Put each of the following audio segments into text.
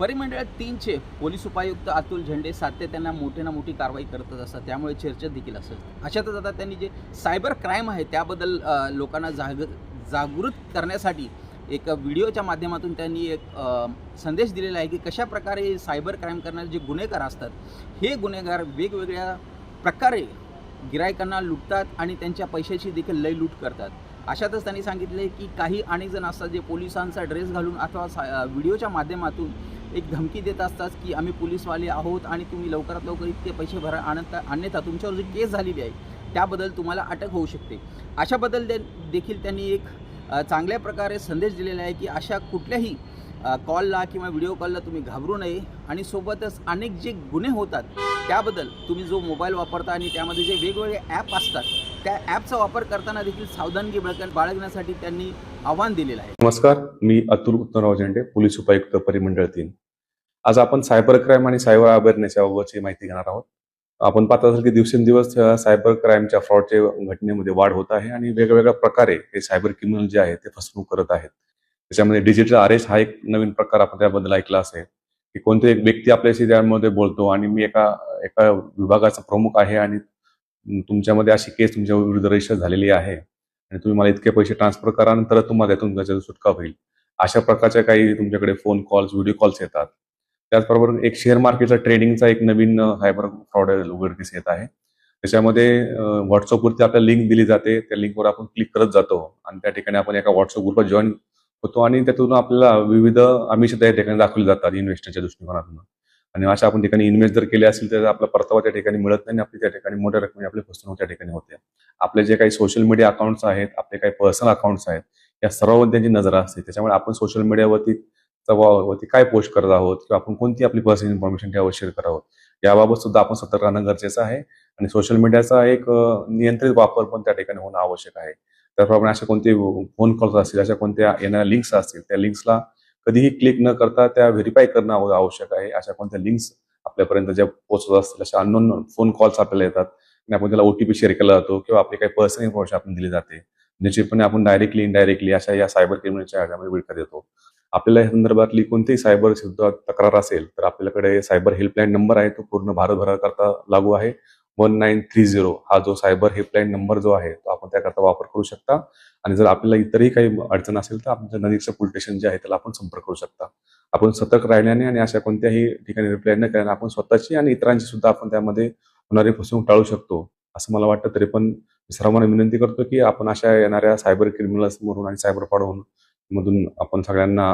परिमंडळ 3चे पोलीस उपायुक्त अतुल झेंडे सातत्यानं मोठी ना मोठी कारवाई करतच असतात, त्यामुळे चर्चेत देखील असतात. अशातच आता त्यांनी जे सायबर क्राईम आहे त्याबद्दल लोकांना जागृत करण्यासाठी एक व्हिडिओच्या माध्यमातून त्यांनी एक संदेश दिलेला आहे की कशाप्रकारे सायबर क्राईम करणारे जे गुन्हेगार असतात, हे गुन्हेगार वेगवेगळ्या प्रकारे गिरायकांना लुटतात आणि त्यांच्या पैशाची देखील लय लूट करतात. अशातच त्यांनी सांगितले की काही अनेक जण असतात जे पोलिसांचा ड्रेस घालून अथवा व्हिडिओच्या माध्यमातून एक धमकी देत असतात की आम्ही पोलीसवाले आहोत आणि तुम्ही लवकरात लवकर इतके पैसे भरा, अन्यथा तुमच्यावर जी केस झालेली आहे त्याबद्दल तुम्हाला अटक होऊ शकते. अशाबद्दल देखील त्यांनी एक चांगल्या प्रकारे संदेश दिलेला आहे की अशा कुठल्याही कॉलला किंवा व्हिडिओ कॉलला तुम्ही घाबरू नये आणि सोबतच अनेक जे गुन्हे होतात त्याबद्दल तुम्ही जो मोबाईल वापरता आणि त्यामध्ये जे वेगवेगळे ॲप असतात त्या ॲपचा वापर करताना देखील सावधानगी बाळगण्यासाठी त्यांनी आव्हान दिलेलं आहे. नमस्कार, मी अतुल उत्तमराव झेंडे, पोलीस उपायुक्त परिमंडळ 3. आज आपण सायबर क्राईम आणि सायबर अवेअरनेस याबाबतची माहिती घेणार आहोत. आपण पाहत असाल की दिवसेंदिवस सायबर क्राईमच्या फ्रॉडच्या घटनेमध्ये वाढ होत आहे आणि वेगवेगळ्या प्रकारे हे सायबर क्रिमिनल जे आहे ते फसवणूक करत आहेत. त्याच्यामध्ये डिजिटल अरेस्ट हा एक नवीन प्रकार आपण त्याबद्दल ऐकला असेल की कोणते एक व्यक्ती आपल्याशी त्यामध्ये बोलतो आणि मी एका विभागाचा प्रमुख आहे आणि तुमच्यामध्ये अशी केस तुमच्या विरुद्ध रजिस्टर झालेली आहे आणि तुम्ही मला इतके पैसे ट्रान्सफर करा, नंतर तुम्हाला त्यातून सुटका होईल. अशा प्रकारच्या काही तुमच्याकडे फोन कॉल्स, व्हिडिओ कॉल्स येतात. त्याचबरोबर एक शेअर मार्केटचा ट्रेडिंगचा एक नवीन सायबर फ्रॉड उघडकीस येत आहे. त्याच्यामध्ये व्हॉट्सअपवरती आपल्याला लिंक दिली जाते, त्या लिंकवर आपण क्लिक करत जातो आणि त्या ठिकाणी आपण एका व्हॉट्सअप ग्रुपवर जॉईन होतो आणि त्यातून आपल्याला विविध आमिष त्या ठिकाणी दाखवली जातात इन्व्हेस्टरच्या दृष्टिकोनातून. आणि अशा आपण ठिकाणी इन्व्हेस्ट जर केले असेल तर आपला परतावा त्या ठिकाणी मिळत नाही आणि आपली त्या ठिकाणी मोठ्या रकमेने आपली फसवणूक त्या ठिकाणी होते. आपले जे काही सोशल मीडिया अकाउंट्स आहेत, आपले काही पर्सनल अकाउंट्स आहेत, या सर्वांवर त्यांची नजर असते. त्याच्यामुळे आपण सोशल मीडियावरती काय पोस्ट करत आहोत किंवा आपण कोणती आपली पर्सनल इन्फॉर्मेशन त्यावर शेअर करत आहोत याबाबत सुद्धा आपण सतर्क राहणं गरजेचं आहे. आणि सोशल मीडियाचा एक नियंत्रित वापर पण त्या ठिकाणी होणं आवश्यक आहे. त्याप्रमाणे अशा कोणते फोन कॉल्स असतील, अशा कोणत्या येणाऱ्या लिंक्स असतील, त्या लिंक्सला कधीही क्लिक न करता त्या व्हेरीफाय करणं आवश्यक आहे. अशा कोणत्या लिंक्स आपल्यापर्यंत ज्या पोहोचत असतील, अशा अननोन फोन कॉल्स आपल्याला येतात आणि आपण त्याला OTP शेअर केला जातो किंवा आपली काही पर्सनल इन्फॉर्मेशन आपण दिली जाते, निश्चितपणे आपण डायरेक्टली इनडायरेक्टली अशा या सायबर क्रिमिनलच्या ह्याच्यामध्ये विळखा देतो. आपल्याला या संदर्भातली कोणतीही सायबर तक्रार असेल तर आपल्याकडे सायबर हेल्पलाईन नंबर आहे, तो पूर्ण भारतभराकरता लागू आहे. 1930 हा जो सायबर हेल्पलाईन नंबर जो आहे तो आपण त्याकरता वापर करू शकता. आणि जर आपल्याला इतरही काही अडचण असेल तर आपल्या नजीकचं पोलीस स्टेशन जे आहे त्याला आपण संपर्क करू शकता. आपण सतर्क राहिल्याने आणि अशा कोणत्याही ठिकाणी रिप्लाय न केल्याने आपण स्वतःची आणि इतरांची सुद्धा आपण त्यामध्ये होणारी फसवणूक टाळू शकतो असं मला वाटतं. तरी पण सर्वांना विनंती करतो की आपण अशा येणाऱ्या सायबर क्रिमिनल्स मधून आणि सायबर फ्रॉड मधून आपण सगळ्यांना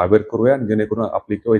अवेअर करूया, जेणेकरून आपली किंवा